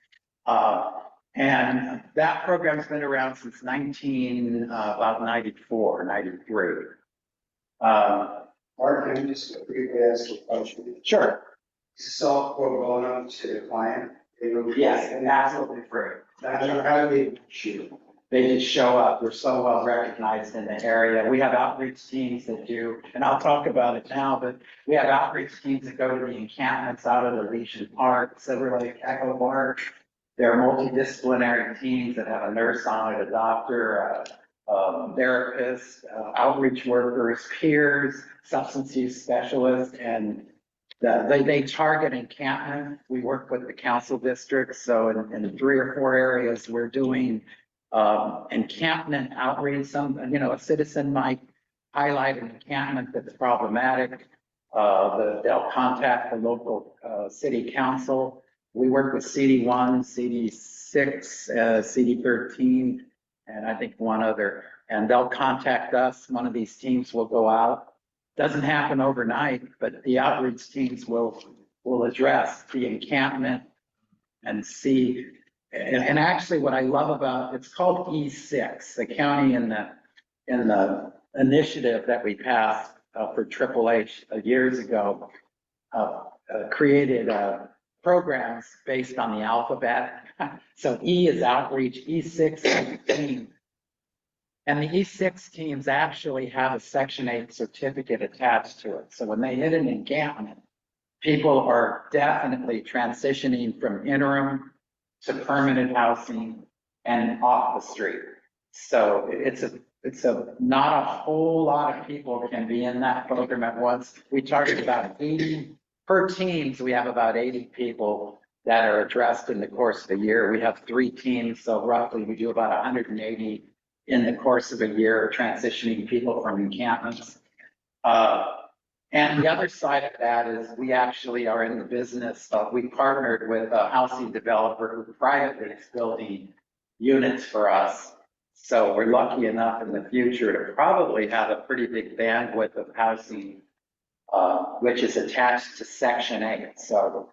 And that program's been around since about 94, 93. Mark, can I just briefly ask a question? Sure. Is this all pro bono to the client? Yes, absolutely free. How do they shoot? They just show up. We're so well recognized in the area. We have outreach teams that do, and I'll talk about it now, but we have outreach teams that go to the encampments out of the Legion Park, Silver Lake, Echo Park. There are multidisciplinary teams that have a nurse on it, a doctor, therapist, outreach workers, peers, substance use specialists, and they target encampment. We work with the council districts. So in 3 or 4 areas, we're doing encampment outreach. A citizen might highlight an encampment that's problematic. They'll contact the local city council. We work with CD1, CD6, CD13, and I think one other. And they'll contact us. One of these teams will go out. Doesn't happen overnight, but the outreach teams will address the encampment and see. And actually what I love about, it's called E6, the county in the initiative that we passed for Triple H years ago, created programs based on the alphabet. So E is outreach, E6 is team. And the E6 teams actually have a Section 8 certificate attached to it. So when they hit an encampment, people are definitely transitioning from interim to permanent housing and off the street. So it's not a whole lot of people can be in that program at once. We target about 80 per teams. We have about 80 people that are addressed in the course of the year. We have 3 teams, so roughly we do about 180 in the course of a year, transitioning people from encampments. And the other side of that is we actually are in the business of, we partnered with a housing developer who privately is building units for us. So we're lucky enough in the future to probably have a pretty big bandwidth of housing, which is attached to Section 8. So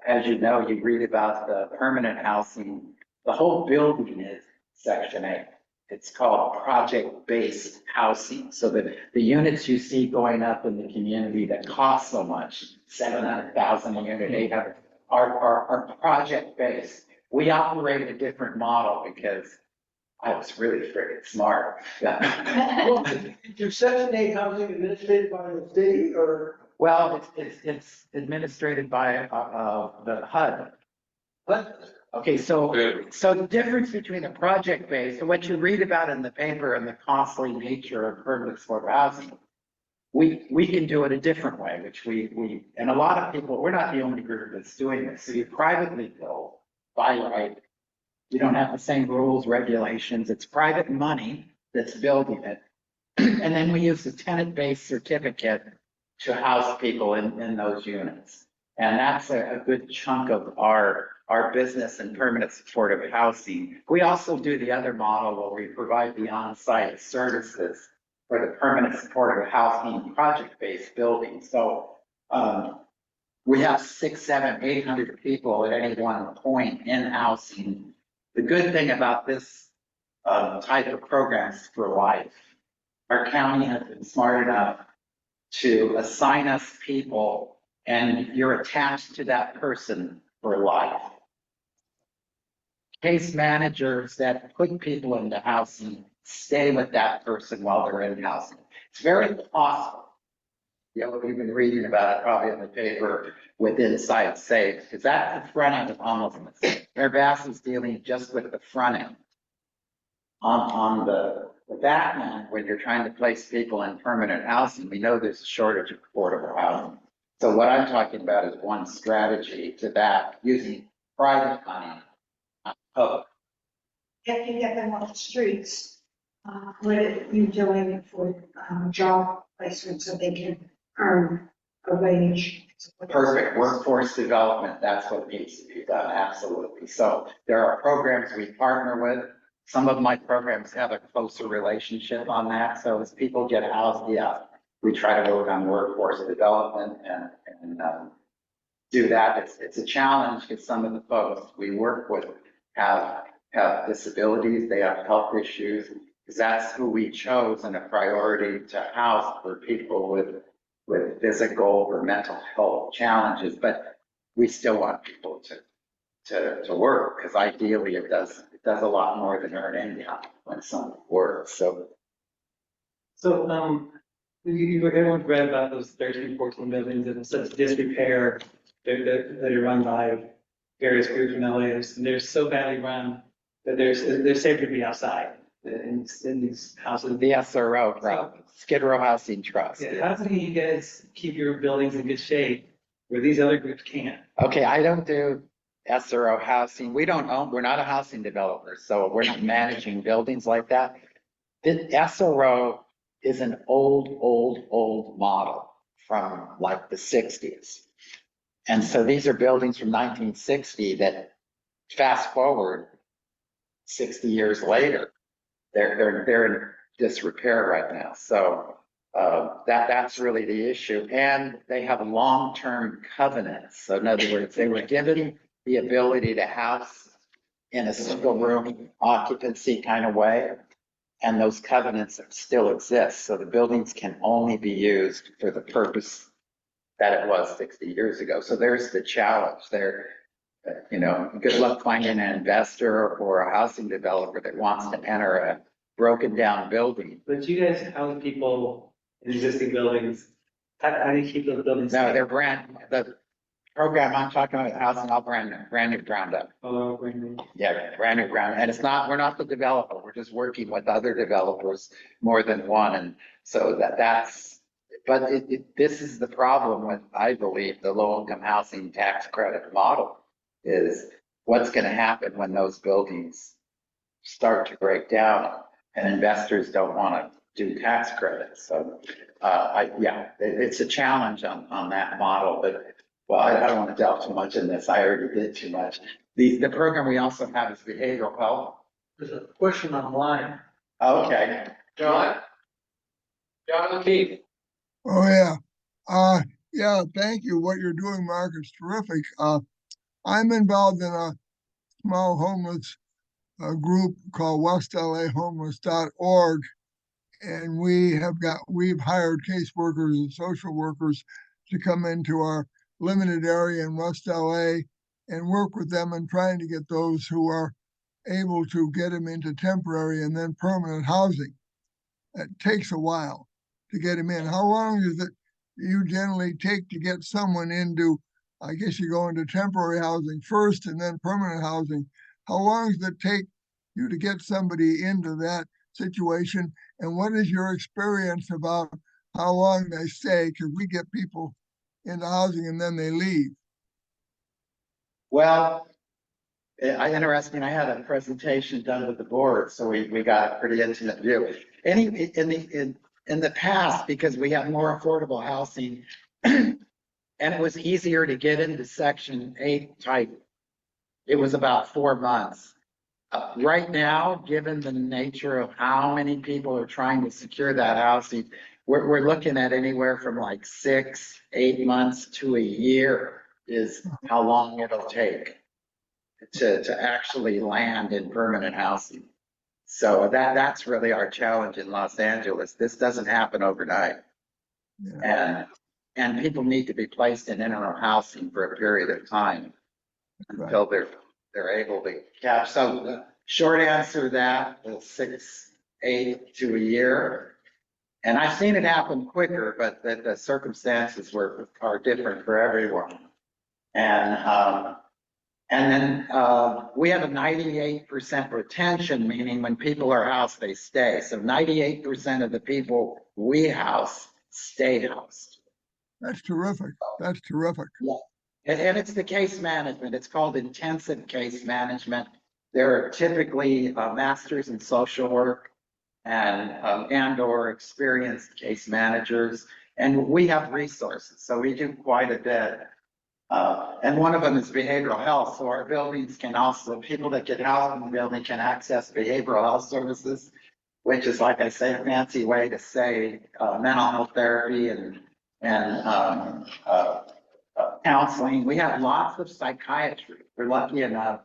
as you know, you read about the permanent housing, the whole building is Section 8. It's called project-based housing. So the units you see going up in the community that cost so much, 700,000 a unit, 800, are project-based. We operate a different model because I was really freaking smart. Well, your Section 8 housing administrated by the city or Well, it's administrated by, the HUD. what? Okay, so the difference between a project-based, and what you read about in the paper and the costly nature of permanent supportive housing, we can do it a different way, which and a lot of people, we're not the only group that's doing this. So you privately build by right. You don't have the same rules, regulations. It's private money that's building it. And then we use the tenant-based certificate to house people in those units. And that's a good chunk of our business and permanent supportive housing. We also do the other model where we provide the on-site services for the permanent supportive housing project-based building. So we have 600, 700, 800 people at any one point in housing. The good thing about this type of program is for life. Our county has been smart enough to assign us people, and you're attached to that person for life. Case managers that put people into housing stay with that person while they're in housing. It's very possible. You know, we've been reading about it probably in the paper with Inside Safe, because that's the front end of homelessness. Mayor Bass is dealing just with the front end. On the back end, when you're trying to place people in permanent housing, we know there's a shortage of affordable housing. So what I'm talking about is one strategy to that, using private money. Oh, If you get them off the streets, what are you doing for, job placement so they can earn a wage? perfect. Workforce development, that's what needs to be done, absolutely. So there are programs we partner with. Some of my programs have a closer relationship on that. So as people get housed, yeah, we try to work on workforce development and do that. It's a challenge because some of the folks we work with have disabilities, they have health issues, because that's who we chose in a priority to house for people with physical or mental health challenges. But we still want people to work, because ideally it does a lot more than earn income when someone works. So Everyone's read about those 13, 14 buildings in such disrepair that are run by various groups in LA, and they're so badly run that they're safe to be outside in these houses. the SRO, problem, Skid Row Housing Trust. Yeah, how do you guys keep your buildings in good shape where these other groups can't? Okay, I don't do SRO housing. We don't own, we're not a housing developer, so we're not managing buildings like that. The SRO is an old model from like the 60s. And so these are buildings from 1960 that fast forward 60 years later, they're in disrepair right now. So that's really the issue. And they have long-term covenants. So in other words, they were given the ability to house in a single room occupancy kind of way. And those covenants still exist. So the buildings can only be used for the purpose that it was 60 years ago. So there's the challenge there. You know, good luck finding an investor or a housing developer that wants to enter a broken down building. But you guys house people in existing buildings. How do you keep those buildings? No, safe? they're the program I'm talking about, housing all brand new ground up. Oh, brand new. Yeah, brand new ground. And we're not the developer. We're just working with other developers, more than one. And so but this is the problem with, I believe, the low income housing tax credit model, is what's going to happen when those buildings start to break down and investors don't want to do tax credits. So, it's a challenge on that model, but well, I don't want to delve too much in this. I already did too much. The program we also have is behavioral health. There's a question online. Okay. John O'Keefe. Oh, yeah, thank you. What you're doing, Mark, is terrific. I'm involved in a small homeless group called westlahomeless.org. And we've hired caseworkers and social workers to come into our limited area in West LA and work with them in trying to get those who are able to get them into temporary and then permanent housing. It takes a while to get them in. How long does it you generally take to get someone into, I guess you go into temporary housing first and then permanent housing? How long does it take you to get somebody into that situation? And what is your experience about how long they stay? Because we get people into housing and then they leave. Well, interesting, I had a presentation done with the board, so we got a pretty intimate view. In the past, because we have more affordable housing, and it was easier to get into Section 8 type, it was about 4 months. Right now, given the nature of how many people are trying to secure that housing, we're looking at anywhere from like 6, 8 months to a year is how long it'll take to actually land in permanent housing. So that's really our challenge in Los Angeles. This doesn't happen overnight. Yeah, And people need to be placed in interim housing for a period of time right. until they're able to catch. So the short answer to that is 6, 8 to a year. And I've seen it happen quicker, but the circumstances are different for everyone. And then we have a 98% retention, meaning when people are housed, they stay. So 98% of the people we house stay housed. That's terrific. That's terrific. Yeah. And it's the case management. It's called intensive case management. There are typically masters in social work and/or experienced case managers, and we have resources. So we do quite a bit. And one of them is behavioral health. So our buildings can also, people that get housed in the building can access behavioral health services, which is, like I say, a fancy way to say mental health therapy and counseling. We have lots of psychiatry. We're lucky enough.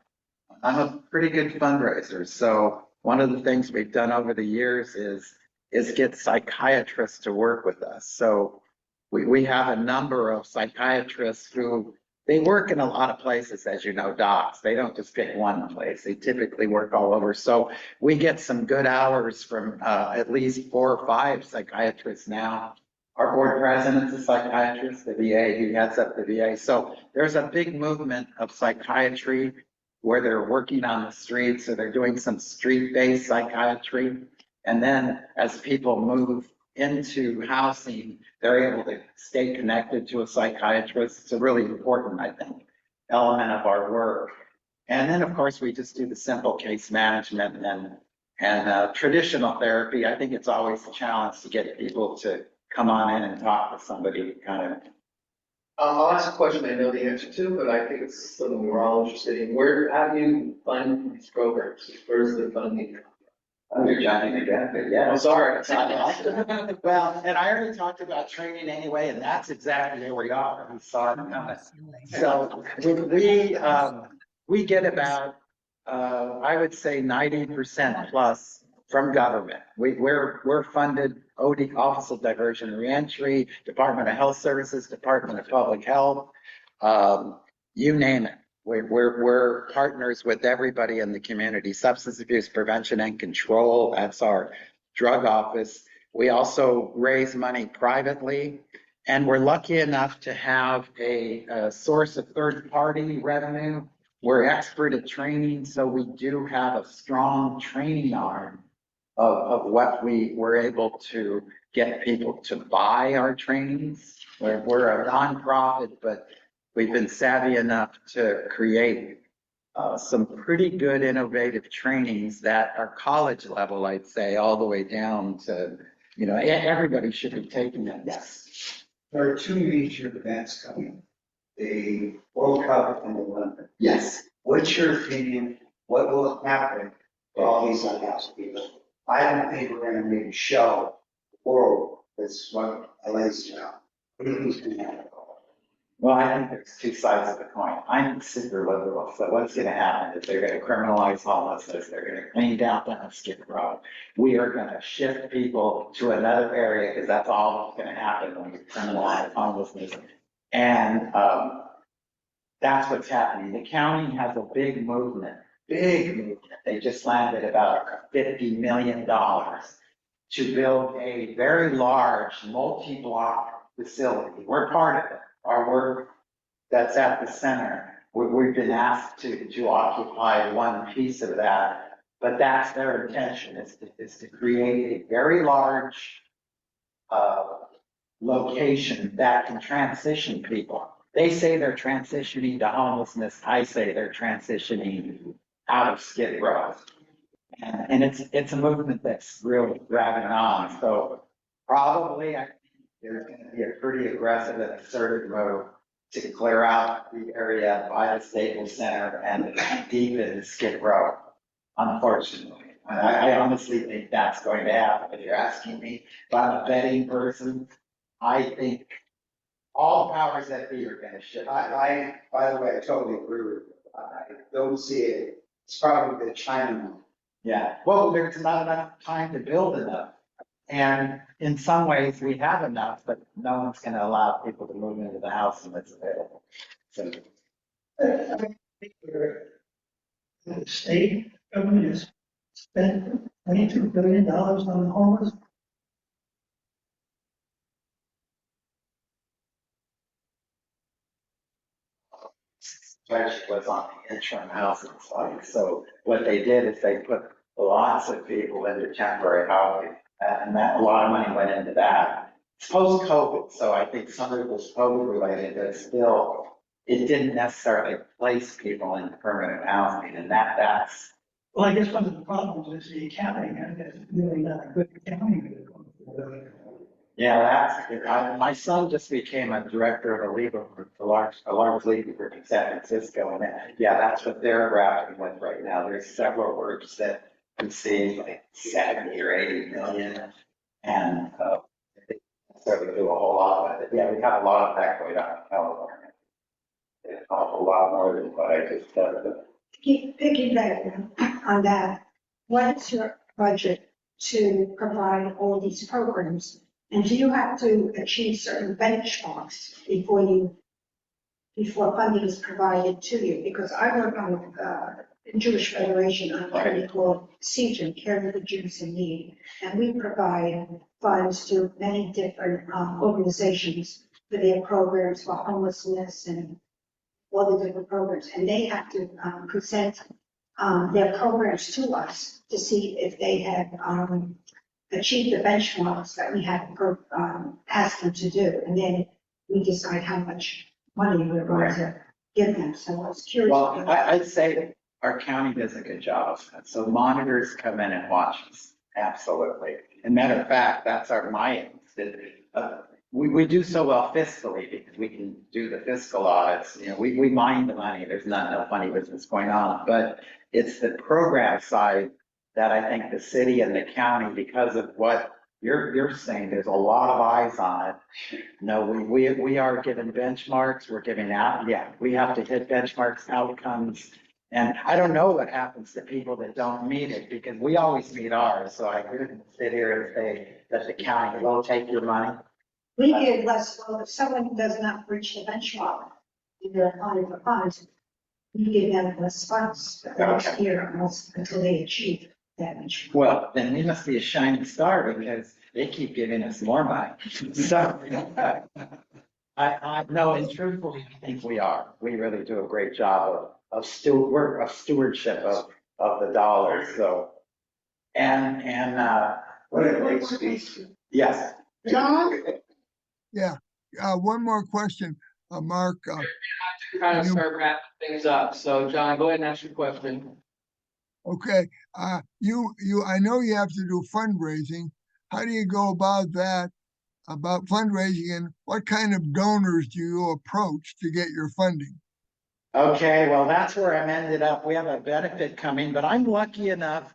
I'm a pretty good fundraiser. So one of the things we've done over the years is get psychiatrists to work with us. So we have a number of psychiatrists who, they work in a lot of places, as you know, docs. They don't just pick one place. They typically work all over. So we get some good hours from at least 4 or 5 psychiatrists now. Our board president's a psychiatrist, the VA, he heads up the VA. So there's a big movement of psychiatry where they're working on the streets, or they're doing some street-based psychiatry. And then as people move into housing, they're able to stay connected to a psychiatrist. It's a really important, I think, element of our work. And then, of course, we just do the simple case management and traditional therapy. I think it's always a challenge to get people to come on in and talk to somebody kind of. I'll ask a question I know the answer to, but I think it's something we're all interested in. How do you fund these programs? Where's the funding? Oh, you're jumping again, but yeah. I'm sorry. Well, and I already talked about training anyway, and that's exactly where we are. We saw it coming. So we get about, I would say 90% plus from government. We're funded Office of Diversion and Reentry, Department of Health Services, Department of Public Health, you name it. We're partners with everybody in the community. Substance abuse prevention and control, that's our drug office. We also raise money privately, and we're lucky enough to have a source of third-party revenue. We're expert at training, so we do have a strong training arm of what we were able to get people to buy our trainings. We're a nonprofit, but we've been savvy enough to create some pretty good innovative trainings that are college level, I'd say, all the way down to, everybody should be taking them. Yes. There are 2 major events coming, the World Cup and the Olympics. Yes. What's your opinion? What will happen to all these unhoused people? I don't think we're gonna make a show world that's what LA's about. What do you think's gonna happen? Well, I think there's 2 sides of the coin. I'm super liberal, so what's going to happen is they're going to criminalize homelessness. They're going to clean down the Skid Row. We are going to shift people to another area because that's all that's going to happen when you criminalize homelessness. And that's what's happening. The county has a big movement big movement. They just landed about $50 million to build a very large multi-block facility. We're part of it. Our work that's at the center, we've been asked to occupy one piece of that, but that's their intention, is to create a very large location that can transition people. They say they're transitioning to homelessness. I say they're transitioning out of Skid Row. And it's a movement that's really grabbing on. So probably there's going to be a pretty aggressive and assertive move to clear out the area by the Staples Center and deep into Skid Row, unfortunately. I honestly think that's going to happen. If you're asking me if I'm a betting person, I think all powers that be are going to shift. By the way, I totally agree with you. I don't see it. It's probably the China. Yeah, well, there's not enough time to build enough. And in some ways, we have enough, but no one's going to allow people to move into the house unless it's available. So, The state government has spent $22 billion on the homeless. Especially was on the interim housing side. So what they did is they put lots of people into temporary housing, and that a lot of money went into that. It's post-COVID, so I think some of it was COVID related, but still, it didn't necessarily place people in permanent housing, and that's. Well, I guess one of the problems is the accounting, and it's really not a good accounting. Yeah, my son just became a director of a legal group, a large legal group in San Francisco, and that's what they're grappling with right now. There's several groups that receive like 70 or 80 million, and they certainly do a whole lot with it. Yeah, we have a lot of that going on in California. It's a whole lot more than what I just said. Keep piggybacking on that. What is your budget to provide all these programs? And do you have to achieve certain benchmarks before funding is provided to you? Because I work on the Jewish Federation on what we call CJIN, Care for the Jews in Need, and we provide funds to many different organizations for their programs for homelessness and all the different programs, and they have to present their programs to us to see if they have achieve the benchmarks that we have asked them to do, and then we decide how much money we're going to give them. So I was curious. Well, I'd say that our county does a good job. So monitors come in and watch us. Absolutely. And matter of fact, that's my aim. We do so well fiscally because we can do the fiscal audits. You know, we mine the money. There's not no funny business going on, but it's the program side that I think the city and the county, because of what you're saying, there's a lot of eyes on it. No, we are given benchmarks, we're giving out, we have to hit benchmarks, outcomes. And I don't know what happens to people that don't meet it, because we always meet ours. So I couldn't sit here and say that the county will take your money. We give less, well, if someone does not reach the benchmark, if they're applying for funds, we give them less funds for the next year until they achieve that benchmark. Well, then we must be a shining star because they keep giving us more money. So I no, and truthfully, I think we are. We really do a great job of stewardship of the dollars. So yes. John? Yeah, one more question, Mark. Kind of start wrapping things up. So John, go ahead and ask your question. Okay, I know you have to do fundraising. How do you go about that, about fundraising, and what kind of donors do you approach to get your funding? Okay, well, that's where I'm ended up. We have a benefit coming, but I'm lucky enough,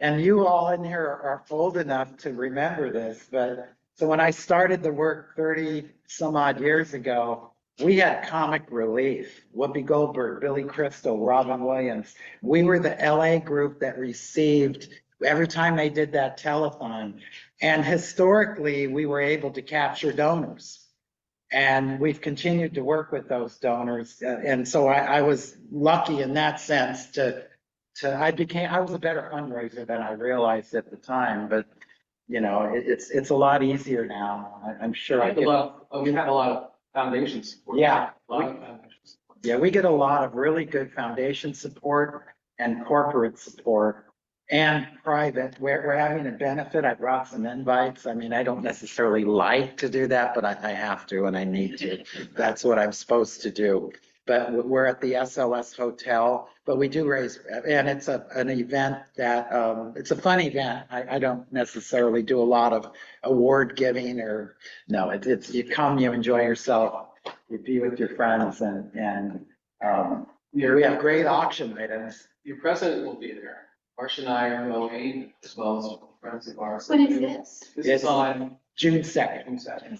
and you all in here are old enough to remember this, but so when I started the work 30 some odd years ago, we had comic relief. Whoopi Goldberg, Billy Crystal, Robin Williams. We were the LA group that received every time they did that telethon. And historically, we were able to capture donors. And we've continued to work with those donors. And so I was lucky in that sense to I was a better fundraiser than I realized at the time, but you know, it's a lot easier now. I'm sure I get. We have a lot of foundation support. Yeah. A lot of foundation support. Yeah, we get a lot of really good foundation support and corporate support and private. We're having a benefit. I brought some invites. I mean, I don't necessarily like to do that, but I have to and I need to. That's what I'm supposed to do. But we're at the SLS Hotel, but we do raise, and it's an event that, it's a fun event. I don't necessarily do a lot of award giving or, no, it's, you come, you enjoy yourself, you be with your friends and, we have great auction items. Your president will be there. Marcia and I are going, as well as friends of ours. When is this? This is on June 2nd. June 2nd.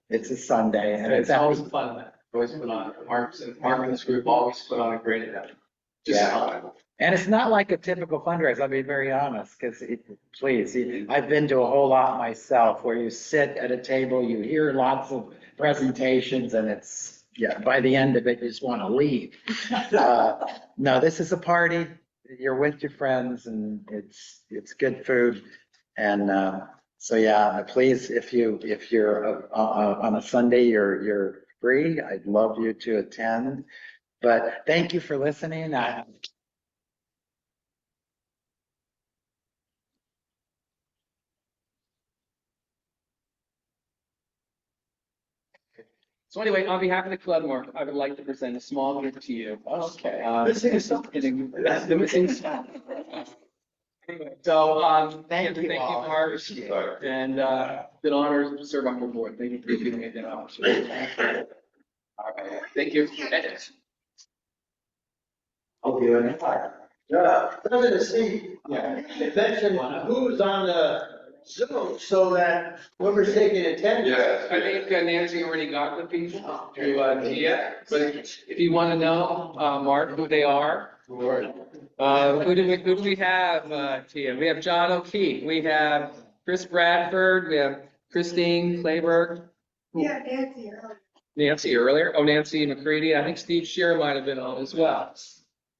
It's a Sunday and It's always a fun event. Always put on, Mark and this group always put on a great event. Just Yeah. fun. And it's not like a typical fundraiser, I'll be very honest, because please, I've been to a whole lot myself where you sit at a table, you hear lots of presentations and it's, yeah, by the end of it, you just want to leave. No, this is a party, you're with your friends and it's good food. And so, yeah, please, if you're on a Sunday, you're free, I'd love you to attend. But thank you for listening. So anyway, on behalf of the club, Mark, I would like to present a small gift to you. Okay. Missing stuff. That's the missing stuff. Anyway, so, Thank you all. Mark, and, been honored to serve on your board. Thank you for giving me that opportunity. All right, thank you. I'll give it a fire. President Steve, mentioned who's on the Zoom so that whoever's taking attendance. Yes, I think Nancy already got the people to Tia, but if you want to know, Mark, who they are, or, who do we have, Tia? We have John O'Keefe, we have Chris Bradford, we have Christine Clayberg. Yeah, Nancy, Nancy earlier, Nancy McCready, I think Steve Shearer might have been on as well.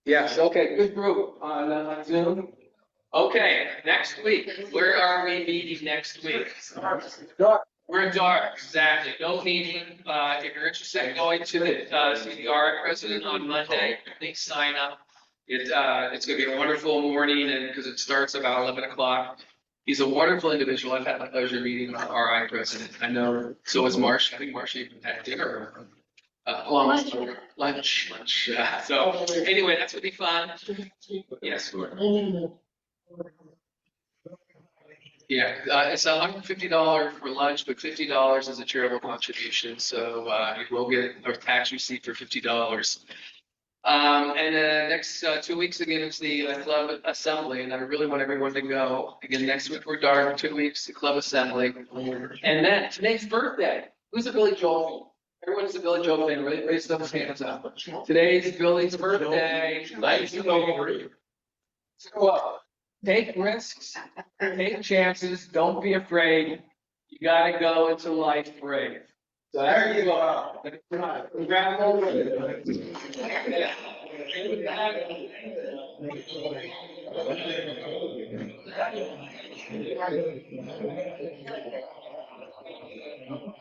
Yes, okay, good group on Zoom. Okay, next week, where are we meeting next week? We're in dark, exactly, no meeting, if you're interested in going to the, see the art president on Monday, please sign up. It's gonna be a wonderful morning, and, because it starts about 11 o'clock. He's a wonderful individual, I've had the pleasure of meeting our RI president, I know, so is Marcia, I think Marcia even had dinner. Lunch, so, anyway, that's gonna be fun. Yes. Yeah, it's $150 for lunch, but $50 is a charitable contribution, so, you will get a tax receipt for $50. And next 2 weeks again, it's the club assembly, and I really want everyone to go. Again, next week we're dark, 2 weeks, the club assembly. And then today's birthday, who's a Billy Joel fan? Everyone's a Billy Joel fan, raise those hands up. Today's Billy's birthday. Nice to know you. So, take risks, take chances, don't be afraid. You gotta go into life brave. So there you go. Congratulations.